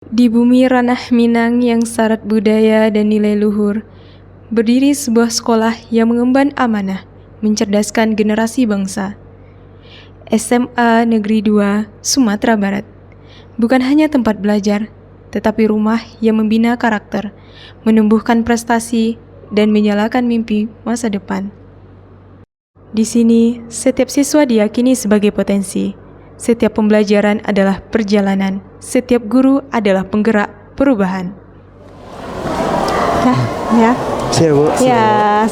Di bumi ranah Minang yang syarat budaya dan nilai luhur, berdiri sebuah sekolah yang mengemban amanah, mencerdaskan generasi bangsa. SMA Negeri 2, Sumatera Barat. Bukan hanya tempat belajar, tetapi rumah yang membina karakter, menumbuhkan prestasi, dan menyalakan mimpi masa depan. Di sini, setiap siswa diyakini sebagai potensi. Setiap pembelajaran adalah perjalanan. Setiap guru adalah penggerak perubahan. Ya. Siap, Bu. Ya.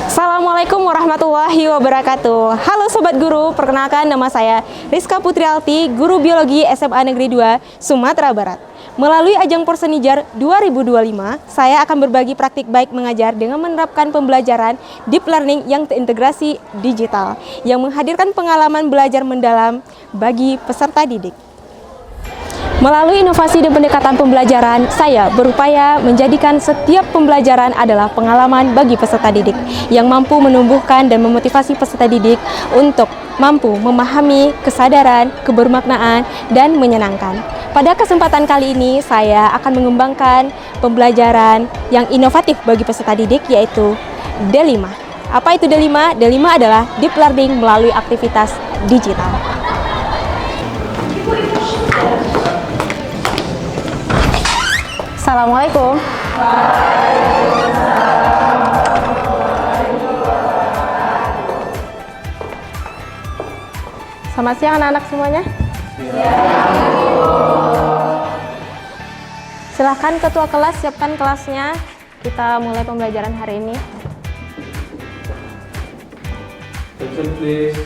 Assalamualaikum warahmatullahi wabarakatuh. Halo Sobat Guru, perkenalkan nama saya Rizka Putrialti, Guru Biologi SMA Negeri 2, Sumatera Barat. Melalui ajang Porsenijar 2025, saya akan berbagi praktik baik mengajar dengan menerapkan pembelajaran deep learning yang terintegrasi digital, yang menghadirkan pengalaman belajar mendalam bagi peserta didik. Melalui inovasi dan pendekatan pembelajaran, saya berupaya menjadikan setiap pembelajaran adalah pengalaman bagi peserta didik yang mampu menumbuhkan dan memotivasi peserta didik untuk mampu memahami kesadaran, kebermaknaan, dan menyenangkan. Pada kesempatan kali ini, saya akan mengembangkan pembelajaran yang inovatif bagi peserta didik, yaitu D5. Apa itu D5? D5 adalah Deep Learning melalui aktivitas digital. Assalamualaikum. Selamat siang anak-anak semuanya. Silahkan ketua kelas siapkan kelasnya. Kita mulai pembelajaran hari ini. Attention please.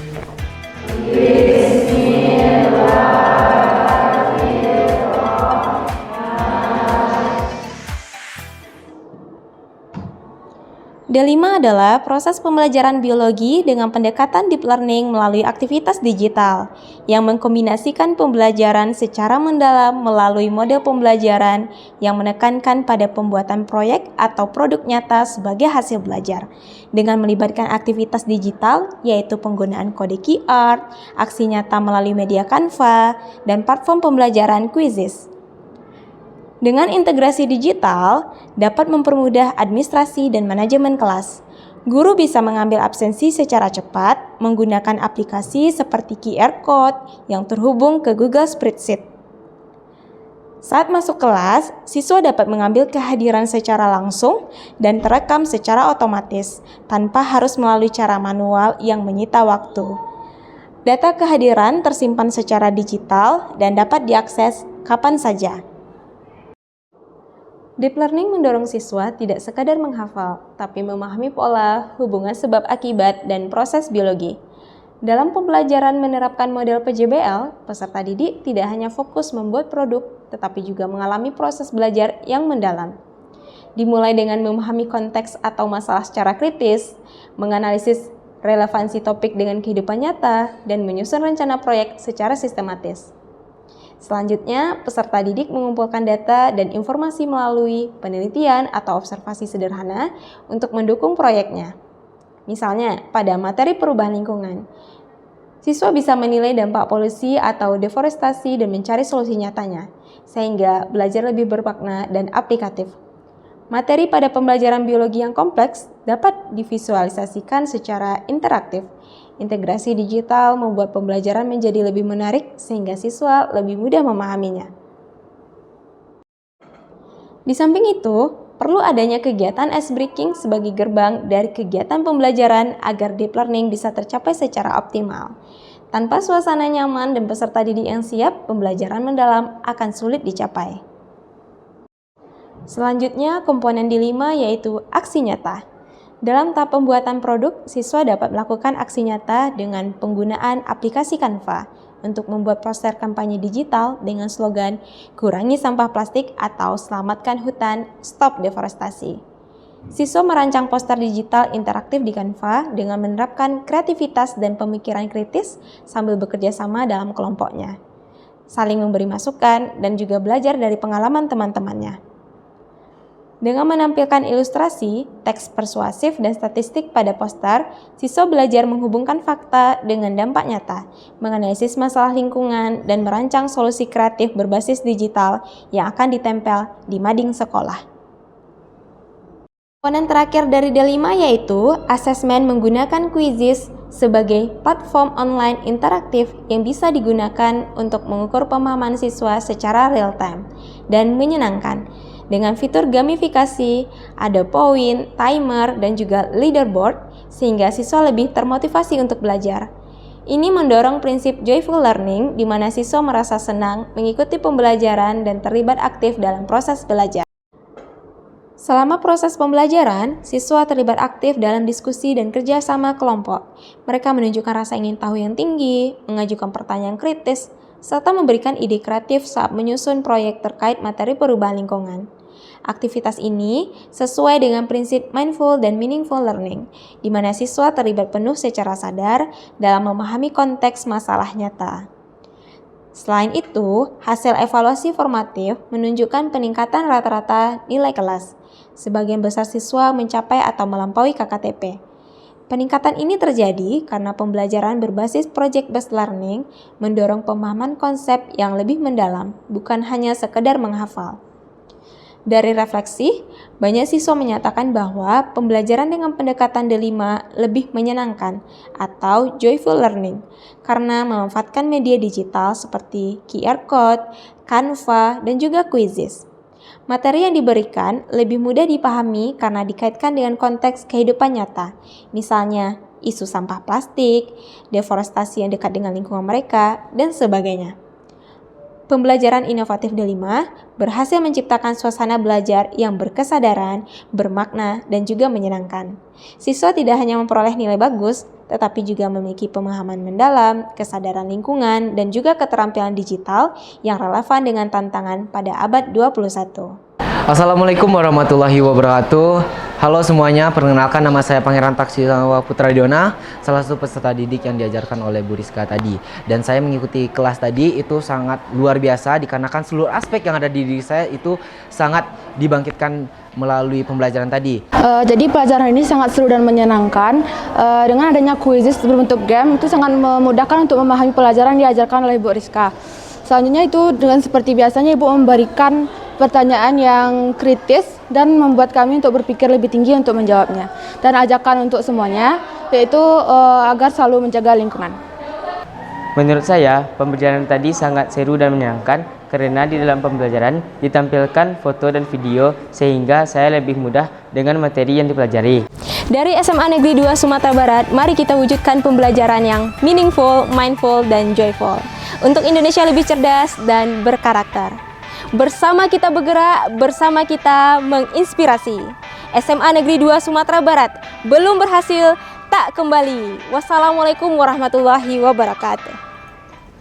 D5 adalah proses pembelajaran biologi dengan pendekatan deep learning melalui aktivitas digital yang mengkombinasikan pembelajaran secara mendalam melalui model pembelajaran yang menekankan pada pembuatan proyek atau produk nyata sebagai hasil belajar dengan melibatkan aktivitas digital yaitu penggunaan kode QR, aksi nyata melalui media Canva, dan platform pembelajaran Quizizz. Dengan integrasi digital, dapat mempermudah administrasi dan manajemen kelas. Guru bisa mengambil absensi secara cepat menggunakan aplikasi seperti QR Code yang terhubung ke Google Spreadsheet. Saat masuk kelas, siswa dapat mengambil kehadiran secara langsung dan terekam secara otomatis, tanpa harus melalui cara manual yang menyita waktu. Data kehadiran tersimpan secara digital dan dapat diakses kapan saja. Deep learning mendorong siswa tidak sekadar menghafal, tapi memahami pola, hubungan sebab akibat, dan proses biologi. Dalam pembelajaran menerapkan model PJBL, peserta didik tidak hanya fokus membuat produk, tetapi juga mengalami proses belajar yang mendalam. Dimulai dengan memahami konteks atau masalah secara kritis, menganalisis relevansi topik dengan kehidupan nyata, dan menyusun rencana proyek secara sistematis. Selanjutnya, peserta didik mengumpulkan data dan informasi melalui penelitian atau observasi sederhana untuk mendukung proyeknya. Misalnya, pada materi perubahan lingkungan, siswa bisa menilai dampak polusi atau deforestasi dan mencari solusi nyatanya, sehingga belajar lebih bermakna dan aplikatif. Materi pada pembelajaran biologi yang kompleks dapat divisualisasikan secara interaktif. Integrasi digital membuat pembelajaran menjadi lebih menarik sehingga siswa lebih mudah memahaminya. Di samping itu, perlu adanya kegiatan ice breaking sebagai gerbang dari kegiatan pembelajaran agar deep learning bisa tercapai secara optimal. Tanpa suasana nyaman dan peserta didik yang siap, pembelajaran mendalam akan sulit dicapai. Selanjutnya, komponen D5 yaitu aksi nyata. Dalam tahap pembuatan produk, siswa dapat melakukan aksi nyata dengan penggunaan aplikasi Canva untuk membuat poster kampanye digital dengan slogan "Kurangi sampah plastik" atau "Selamatkan hutan, stop deforestasi". Siswa merancang poster digital interaktif di Canva dengan menerapkan kreativitas dan pemikiran kritis sambil bekerja sama dalam kelompoknya, saling memberi masukan dan juga belajar dari pengalaman teman-temannya. Dengan menampilkan ilustrasi, teks persuasif, dan statistik pada poster, siswa belajar menghubungkan fakta dengan dampak nyata, menganalisis masalah lingkungan, dan merancang solusi kreatif berbasis digital yang akan ditempel di mading sekolah. Komponen terakhir dari D5 yaitu asesmen menggunakan Quizizz sebagai platform online interaktif yang bisa digunakan untuk mengukur pemahaman siswa secara real-time dan menyenangkan. Dengan fitur gamifikasi, ada poin, timer, dan juga leaderboard, sehingga siswa lebih termotivasi untuk belajar. Ini mendorong prinsip joyful learning, di mana siswa merasa senang mengikuti pembelajaran dan terlibat aktif dalam proses belajar. Selama proses pembelajaran, siswa terlibat aktif dalam diskusi dan kerjasama kelompok. Mereka menunjukkan rasa ingin tahu yang tinggi, mengajukan pertanyaan kritis, serta memberikan ide kreatif saat menyusun proyek terkait materi perubahan lingkungan. Aktivitas ini sesuai dengan prinsip mindful dan meaningful learning, di mana siswa terlibat penuh secara sadar dalam memahami konteks masalah nyata. Selain itu, hasil evaluasi formatif menunjukkan peningkatan rata-rata nilai kelas. Sebagian besar siswa mencapai atau melampaui KKTP. Peningkatan ini terjadi karena pembelajaran berbasis project-based learning mendorong pemahaman konsep yang lebih mendalam, bukan hanya sekedar menghafal. Dari refleksi, banyak siswa menyatakan bahwa pembelajaran dengan pendekatan D5 lebih menyenangkan atau joyful learning karena memanfaatkan media digital seperti QR Code, Canva, dan juga Quizizz. Materi yang diberikan lebih mudah dipahami karena dikaitkan dengan konteks kehidupan nyata, misalnya isu sampah plastik, deforestasi yang dekat dengan lingkungan mereka, dan sebagainya. Pembelajaran inovatif D5 berhasil menciptakan suasana belajar yang berkesadaran, bermakna, dan juga menyenangkan. Siswa tidak hanya memperoleh nilai bagus, tetapi juga memiliki pemahaman mendalam, kesadaran lingkungan, dan juga keterampilan digital yang relevan dengan tantangan pada abad 21. Assalamualaikum warahmatullahi wabarakatuh. Halo semuanya, perkenalkan nama saya Pangeran Taksisawa Putra Diona, salah satu peserta didik yang diajarkan oleh Bu Rizka tadi. Dan saya mengikuti kelas tadi itu sangat luar biasa dikarenakan seluruh aspek yang ada di diri saya itu sangat dibangkitkan melalui pembelajaran tadi. Jadi pelajaran ini sangat seru dan menyenangkan. Dengan adanya Quizizz berbentuk game itu sangat memudahkan untuk memahami pelajaran yang diajarkan oleh Bu Rizka. Selanjutnya itu dengan seperti biasanya Ibu memberikan pertanyaan yang kritis dan membuat kami untuk berpikir lebih tinggi untuk menjawabnya. Dan ajakan untuk semuanya yaitu agar selalu menjaga lingkungan. Menurut saya, pembelajaran tadi sangat seru dan menyenangkan karena di dalam pembelajaran ditampilkan foto dan video sehingga saya lebih mudah dengan materi yang dipelajari. Dari SMA Negeri 2 Sumatera Barat, mari kita wujudkan pembelajaran yang meaningful, mindful, dan joyful. Untuk Indonesia lebih cerdas dan berkarakter. Bersama kita bergerak, bersama kita menginspirasi. SMA Negeri 2 Sumatera Barat belum berhasil, tak kembali. Wassalamualaikum warahmatullahi wabarakatuh.